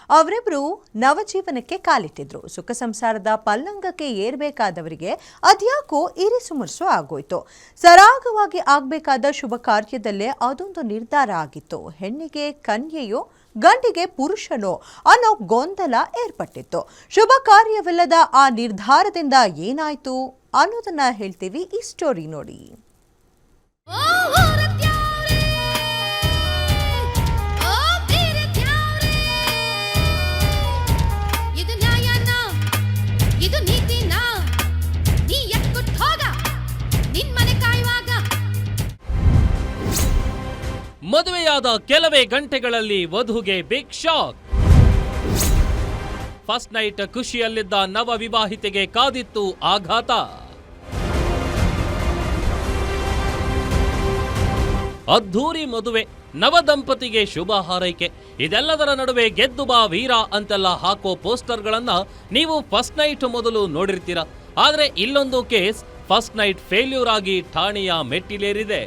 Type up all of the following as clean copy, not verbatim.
ಅವರಿಬ್ಬರು ನವಜೀವನಕ್ಕೆ ಕಾಲಿಟ್ಟಿದ್ರು. ಸುಖ ಸಂಸಾರದ ಪಲ್ಲಂಗಕ್ಕೆ ಏರ್ಬೇಕಾದವರಿಗೆ ಅದ್ಯಾಕೋ ಇರಿಸುಮುರುಸು ಆಗೋಯ್ತು. ಸರಾಗವಾಗಿ ಆಗ್ಬೇಕಾದ ಶುಭ ಕಾರ್ಯದಲ್ಲೇ ಅದೊಂದು ನಿರ್ಧಾರ ಆಗಿತ್ತು. ಹೆಣ್ಣಿಗೆ ಕನ್ಯೆಯೋ ಗಂಡಿಗೆ ಪುರುಷನೋ ಅನ್ನೋ ಗೊಂದಲ ಏರ್ಪಟ್ಟಿತ್ತು. ಶುಭ ಕಾರ್ಯವಿಲ್ಲದ ಆ ನಿರ್ಧಾರದಿಂದ ಏನಾಯ್ತು ಅನ್ನೋದನ್ನ ಹೇಳ್ತೀವಿ ಈ ಸ್ಟೋರಿ ನೋಡಿ. ಮದುವೆಯಾದ ಕೆಲವೇ ಗಂಟೆಗಳಲ್ಲಿ ವಧುಗೆ ಬಿಗ್ ಶಾಕ್. ಫಸ್ಟ್ ನೈಟ್ ಖುಷಿಯಲ್ಲಿದ್ದ ನವ ವಿವಾಹಿತೆಗೆ ಕಾದಿತ್ತು ಆಘಾತ. ಅದ್ಧೂರಿ ಮದುವೆ, ನವದಂಪತಿಗೆ ಶುಭ ಹಾರೈಕೆ, ಇದೆಲ್ಲದರ ನಡುವೆ ಗೆದ್ದು ಬಾ ವೀರ ಅಂತೆಲ್ಲ ಹಾಕೋ ಪೋಸ್ಟರ್ಗಳನ್ನ ನೀವು ಫಸ್ಟ್ ನೈಟ್ ಮೊದಲು ನೋಡಿರ್ತೀರ. ಆದ್ರೆ ಇಲ್ಲೊಂದು ಕೇಸ್ ಫಸ್ಟ್ ನೈಟ್ ಫೇಲ್ಯೂರ್ ಆಗಿ ಠಾಣೆಯ ಮೆಟ್ಟಿಲೇರಿದೆ.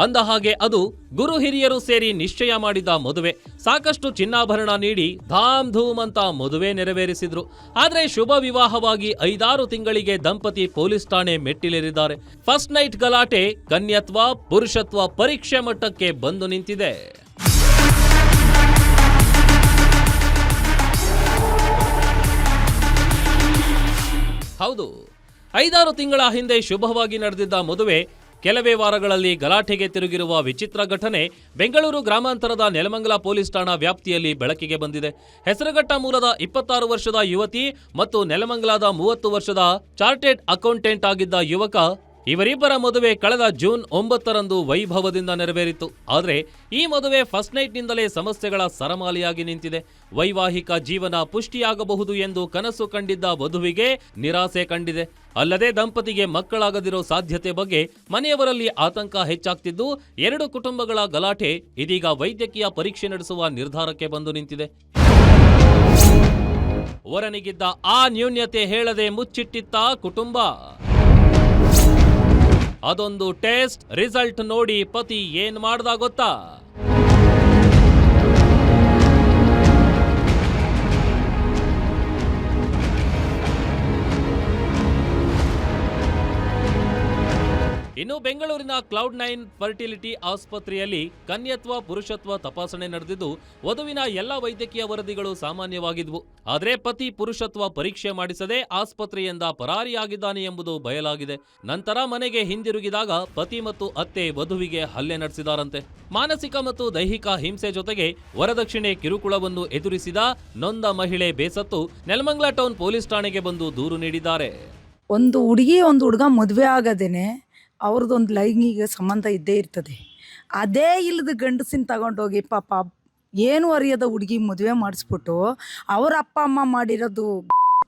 ಅಂದ ಹಾಗೆ ಅದು ಗುರು ಹಿರಿಯರು ಸೇರಿ ನಿಶ್ಚಯ ಮಾಡಿದ ಮದುವೆ. ಸಾಕಷ್ಟು ಚಿನ್ನಾಭರಣ ನೀಡಿ ಧಾಮ್ ಧೂಮ್ ಅಂತ ಮದುವೆ ನೆರವೇರಿಸಿದ್ರು. ಆದ್ರೆ ಶುಭ ವಿವಾಹವಾಗಿ 5-6 ತಿಂಗಳಿಗೆ ದಂಪತಿ ಪೊಲೀಸ್ ಠಾಣೆ ಮೆಟ್ಟಿಲೇರಿದ್ದಾರೆ. ಫಸ್ಟ್ ನೈಟ್ ಗಲಾಟೆ ಕನ್ಯತ್ವ ಪುರುಷತ್ವ ಪರೀಕ್ಷೆ ಮಟ್ಟಕ್ಕೆ ಬಂದು ನಿಂತಿದೆ. ಹೌದು, 5-6 ತಿಂಗಳ ಹಿಂದೆ ಶುಭವಾಗಿ ನಡೆದಿದ್ದ ಮದುವೆ ಕೆಲವೇ ವಾರಗಳಲ್ಲಿ ಗಲಾಟೆಗೆ ತಿರುಗಿರುವ ವಿಚಿತ್ರ ಘಟನೆ ಬೆಂಗಳೂರು ಗ್ರಾಮಾಂತರದ ನೆಲಮಂಗಲ ಪೊಲೀಸ್ ಠಾಣಾ ವ್ಯಾಪ್ತಿಯಲ್ಲಿ ಬೆಳಕಿಗೆ ಬಂದಿದೆ. ಹೆಸರುಘಟ್ಟ ಮೂಲದ 26 ವರ್ಷದ ಯುವತಿ ಮತ್ತು ನೆಲಮಂಗಲದ 30 ವರ್ಷದ ಚಾರ್ಟೆಡ್ ಅಕೌಂಟೆಂಟ್ ಆಗಿದ್ದ ಯುವಕ, ಇವರಿಬ್ಬರ ಮದುವೆ ಕಳೆದ ಜೂನ್ 9ರಂದು ವೈಭವದಿಂದ ನೆರವೇರಿತು. ಆದರೆ ಈ ಮದುವೆ ಫಸ್ಟ್ ನೈಟ್ನಿಂದಲೇ ಸಮಸ್ಯೆಗಳ ಸರಮಾಲೆಯಾಗಿ ನಿಂತಿದೆ. ವೈವಾಹಿಕ ಜೀವನ ಪುಷ್ಟಿಯಾಗಬಹುದು ಎಂದು ಕನಸು ಕಂಡಿದ್ದ ವಧುವಿಗೆ ನಿರಾಸೆ ಕಂಡಿದೆ. ಅಲ್ಲದೆ ದಂಪತಿಗೆ ಮಕ್ಕಳಾಗದಿರೋ ಸಾಧ್ಯತೆ ಬಗ್ಗೆ ಮನೆಯವರಲ್ಲಿ ಆತಂಕ ಹೆಚ್ಚಾಗ್ತಿದ್ದು 2 ಕುಟುಂಬಗಳ ಗಲಾಟೆ ಇದೀಗ ವೈದ್ಯಕೀಯ ಪರೀಕ್ಷೆ ನಡೆಸುವ ನಿರ್ಧಾರಕ್ಕೆ ಬಂದು ನಿಂತಿದೆ. ವರನಿಗಿದ್ದ ಆ ನ್ಯೂನ್ಯತೆ ಹೇಳದೆ ಮುಚ್ಚಿಟ್ಟಿತ್ತ ಕುಟುಂಬ. ಅದೊಂದು ಟೆಸ್ಟ್ ರಿಸಲ್ಟ್ ನೋಡಿ ಪತಿ ಏನ್ ಮಾಡ್ದ ಗೊತ್ತಾ? ಇನ್ನು ಬೆಂಗಳೂರಿನ ಕ್ಲೌಡ್9 ಫರ್ಟಿಲಿಟಿ ಆಸ್ಪತ್ರೆಯಲ್ಲಿ ಕನ್ಯತ್ವ ಪುರುಷತ್ವ ತಪಾಸಣೆ ನಡೆದಿದ್ದು ವಧುವಿನ ಎಲ್ಲ ವೈದ್ಯಕೀಯ ವರದಿಗಳು ಸಾಮಾನ್ಯವಾಗಿದ್ವು. ಆದರೆ ಪತಿ ಪುರುಷತ್ವ ಪರೀಕ್ಷೆ ಮಾಡಿಸದೆ ಆಸ್ಪತ್ರೆಯಿಂದ ಪರಾರಿಯಾಗಿದ್ದಾನೆ ಎಂಬುದು ಬಯಲಾಗಿದೆ. ನಂತರ ಮನೆಗೆ ಹಿಂದಿರುಗಿದಾಗ ಪತಿ ಮತ್ತು ಅತ್ತೆ ವಧುವಿಗೆ ಹಲ್ಲೆ ನಡೆಸಿದಾರಂತೆ. ಮಾನಸಿಕ ಮತ್ತು ದೈಹಿಕ ಹಿಂಸೆ ಜೊತೆಗೆ ವರದಕ್ಷಿಣೆ ಕಿರುಕುಳವನ್ನು ಎದುರಿಸಿದ ನೊಂದ ಮಹಿಳೆ ಬೇಸತ್ತು ನೆಲಮಂಗಲ ಟೌನ್ ಪೊಲೀಸ್ ಠಾಣೆಗೆ ಬಂದು ದೂರು ನೀಡಿದ್ದಾರೆ. ಒಂದು ಹುಡುಗಿ ಒಂದು ಹುಡುಗ ಮದುವೆ ಆಗದೇನೆ ಅವ್ರದ್ದೊಂದು ಲೈಂಗಿಕ ಸಂಬಂಧ ಇದ್ದೇ ಇರ್ತದೆ. ಅದೇ ಇಲ್ಲದ ಗಂಡಸಿನ ತಗೊಂಡೋಗಿ ಪಾಪ ಏನು ಅರಿಯದ ಹುಡುಗಿ ಮದುವೆ ಮಾಡಿಸ್ಬಿಟ್ಟು ಅವ್ರ ಅಪ್ಪ ಅಮ್ಮ ಮಾಡಿರೋದು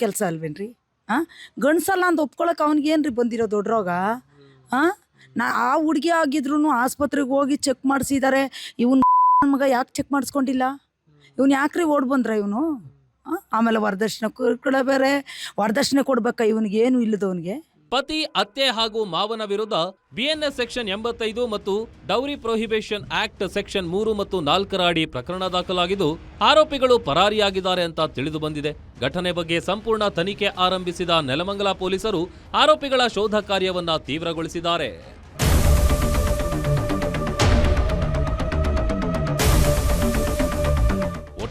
ಕೆಲಸ ಅಲ್ವೇನ್ರಿ? ಗಂಡಸಲ್ಲ ಅಂತ ಒಪ್ಕೊಳಕ್ಕೆ ಅವ್ನಿಗೇನ್ರಿ ಬಂದಿರೋ ದೊಡ್ಡ ರೋಗ? ಆ ಹುಡುಗಿ ಆಗಿದ್ರು ಆಸ್ಪತ್ರೆಗೆ ಹೋಗಿ ಚೆಕ್ ಮಾಡಿಸಿದ್ದಾರೆ. ಇವನು ಮಗ ಯಾಕೆ ಚೆಕ್ ಮಾಡಿಸ್ಕೊಂಡಿಲ್ಲ? ಇವನು ಯಾಕ್ರಿ ಓಡ್ ಬಂದ್ರ ಇವನು? ಆಮೇಲೆ ವರದಕ್ಷಿಣೆ ಕೂಡ ಬೇರೆ ವರದಕ್ಷಿಣೆ ಕೊಡ್ಬೇಕಾ ಇವನಿಗೇನು ಇಲ್ಲದವನಿಗೆ? ಪತಿ, ಅತ್ತೆ ಹಾಗೂ ಮಾವನ ವಿರುದ್ಧ ಬಿಎನ್ಎಸ್ ಸೆಕ್ಷನ್ 85 ಮತ್ತು ಡೌರಿ ಪ್ರೊಹಿಬಿಷನ್ ಆಕ್ಟ್ ಸೆಕ್ಷನ್ 3 ಮತ್ತು 4 ಅಡಿ ಪ್ರಕರಣ ದಾಖಲಾಗಿದ್ದು ಆರೋಪಿಗಳು ಪರಾರಿಯಾಗಿದ್ದಾರೆ ಅಂತ ತಿಳಿದು ಬಂದಿದೆ. ಘಟನೆ ಬಗ್ಗೆ ಸಂಪೂರ್ಣ ತನಿಖೆ ಆರಂಭಿಸಿದ ನೆಲಮಂಗಲ ಪೊಲೀಸರು ಆರೋಪಿಗಳ ಶೋಧ ಕಾರ್ಯವನ್ನ ತೀವ್ರಗೊಳಿಸಿದ್ದಾರೆ.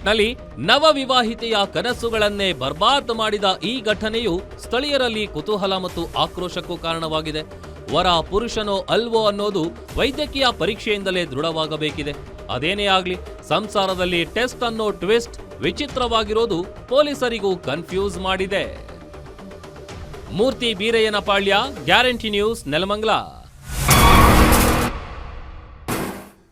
ನಲ್ಲಿ ನವ ವಿವಾಹಿತೆಯ ಕನಸುಗಳನ್ನೇ ಬರ್ಬಾದ್ ಮಾಡಿದ ಈ ಘಟನೆಯು ಸ್ಥಳೀಯರಲ್ಲಿ ಕುತೂಹಲ ಮತ್ತು ಆಕ್ರೋಶಕ್ಕೂ ಕಾರಣವಾಗಿದೆ. ವರ ಪುರುಷನೋ ಅಲ್ವೋ ಅನ್ನೋದು ವೈದ್ಯಕೀಯ ಪರೀಕ್ಷೆಯಿಂದಲೇ ದೃಢವಾಗಬೇಕಿದೆ. ಅದೇನೇ ಆಗ್ಲಿ, ಸಂಸಾರದಲ್ಲಿ ಟೆಸ್ಟ್ ಅನ್ನೋ ಟ್ವಿಸ್ಟ್ ವಿಚಿತ್ರವಾಗಿರೋದು ಪೊಲೀಸರಿಗೂ ಕನ್ಫ್ಯೂಸ್ ಮಾಡಿದೆ. ಮೂರ್ತಿ ಬೀರಯ್ಯನಪಾಳ್ಯ, ಗ್ಯಾರಂಟಿ ನ್ಯೂಸ್, ನೆಲಮಂಗಲ.